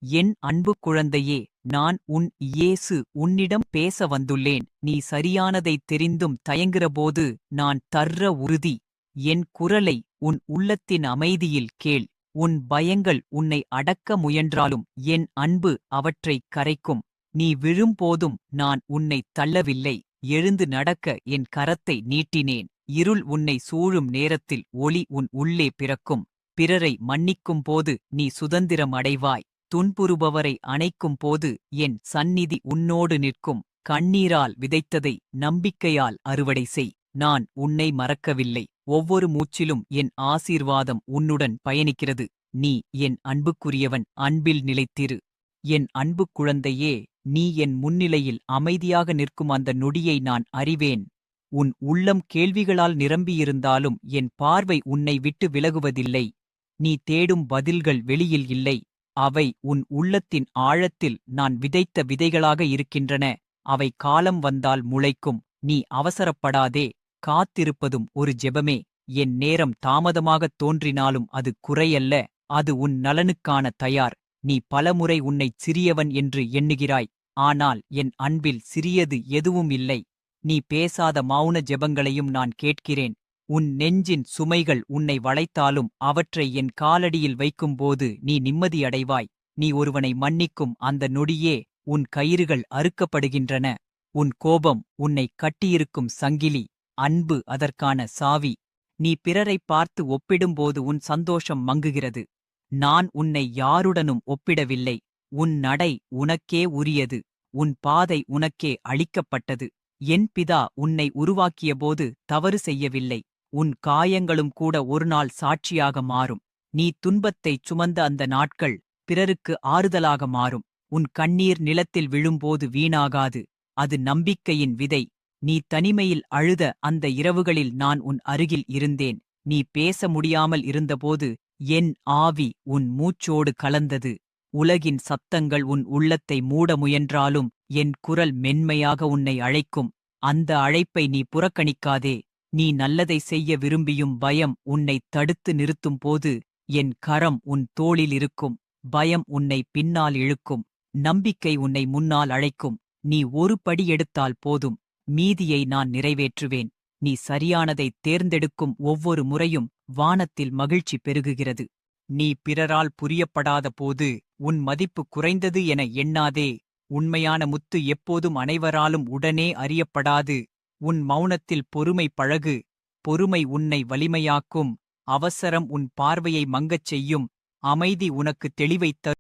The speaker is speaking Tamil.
என் அன்பு குழந்தையே, நான் உன் இயேசு உன்னிடம் பேச வந்துள்ளேன். நீ சரியானதைத் தெரிந்தும் தயங்குகிறபோது நான் தர்ற உறுதி. என் குரலை உன் உள்ளத்தின் அமைதியில் கேள். உன் பயங்கள் உன்னை அடக்க முயன்றாலும் என் அன்பு அவற்றைக் கரைக்கும். நீ விழும்போதும் நான் உன்னைத் தள்ளவில்லை. எழுந்து நடக்க என் கரத்தை நீட்டினேன். இருள் உன்னை சூழும் நேரத்தில் ஒளி உன் உள்ளே பிறக்கும். பிறரை மன்னிக்கும் போது நீ சுதந்திரம் அடைவாய். துன்புறுபவரை அணைக்கும் போது என் சந்நிதி உன்னோடு நிற்கும். கண்ணீரால் விதைத்ததை நம்பிக்கையால் அறுவடை செய். நான் உன்னை மறக்கவில்லை. ஒவ்வொரு மூச்சிலும் என் ஆசீர்வாதம் உன்னுடன் பயணிக்கிறது. நீ என் அன்புக்குரியவன். அன்பில் நிலைத்திரு. என் அன்பு குழந்தையே, நீ என் முன்னிலையில் அமைதியாக நிற்கும் அந்த நொடியை நான் அறிவேன். உன் உள்ளம் கேள்விகளால் நிரம்பியிருந்தாலும் என் பார்வை உன்னை விட்டு விலகுவதில்லை. நீ தேடும் பதில்கள் வெளியில் இல்லை. அவை உன் உள்ளத்தின் ஆழத்தில் நான் விதைத்த விதைகளாக இருக்கின்றன. அவை காலம் வந்தால் முளைக்கும். நீ அவசரப்படாதே. காத்திருப்பதும் ஒரு ஜெபமே. என் நேரம் தாமதமாகத் தோன்றினாலும் அது குறையல்ல. அது உன் நலனுக்கான தயார். நீ பலமுறை உன்னைச் சிறியவன் என்று எண்ணுகிறாய். ஆனால் என் அன்பில் சிறியது எதுவும் இல்லை. நீ பேசாத மௌன ஜெபங்களையும் நான் கேட்கிறேன். உன் நெஞ்சின் சுமைகள் உன்னை வளைத்தாலும் அவற்றை என் காலடியில் வைக்கும்போது நீ நிம்மதியடைவாய். நீ ஒருவனை மன்னிக்கும் அந்த நொடியே உன் கயிறுகள் அறுக்கப்படுகின்றன. உன் கோபம் உன்னை கட்டியிருக்கும் சங்கிலி. அன்பு அதற்கான சாவி. நீ பிறரைப் பார்த்து ஒப்பிடும்போது உன் சந்தோஷம் மங்குகிறது. நான் உன்னை யாருடனும் ஒப்பிடவில்லை. உன் நடை உனக்கே உரியது. உன் பாதை உனக்கே அளிக்கப்பட்டது. என் பிதா உன்னை உருவாக்கியபோது தவறு செய்யவில்லை. உன் காயங்களும் கூட ஒருநாள் சாட்சியாக மாறும். நீ துன்பத்தைச் சுமந்த அந்த நாட்கள் பிறருக்கு ஆறுதலாக மாறும். உன் கண்ணீர் நிலத்தில் விழும்போது வீணாகாது. அது நம்பிக்கையின் விதை. நீ தனிமையில் அழுத அந்த இரவுகளில் நான் உன் அருகில் இருந்தேன். நீ பேச முடியாமல் இருந்தபோது என் ஆவி உன் மூச்சோடு கலந்தது. உலகின் சத்தங்கள் உன் உள்ளத்தை மூட முயன்றாலும் என் குரல் மென்மையாக உன்னை அழைக்கும். அந்த அழைப்பை நீ புறக்கணிக்காதே. நீ நல்லதை செய்ய விரும்பியும் பயம் உன்னை தடுத்து நிறுத்தும்போது என் கரம் உன் தோளில் இருக்கும். பயம் உன்னை பின்னால் இழுக்கும். நம்பிக்கை உன்னை முன்னால் அழைக்கும். நீ ஒரு படி எடுத்தால் போதும். மீதியை நான் நிறைவேற்றுவேன். நீ சரியானதைத் தேர்ந்தெடுக்கும் ஒவ்வொரு முறையும் வானத்தில் மகிழ்ச்சி பெருகுகிறது. நீ பிறரால் புரியப்படாத போது உன் மதிப்பு குறைந்தது என எண்ணாதே. உண்மையான முத்து எப்போதும் அனைவராலும் உடனே அறியப்படாது. உன் மௌனத்தில் பொறுமை பழகு. பொறுமை உன்னை வலிமையாக்கும். அவசரம் உன் பார்வையை மங்கச் செய்யும். அமைதி உனக்கு தெளிவைத் தரும்.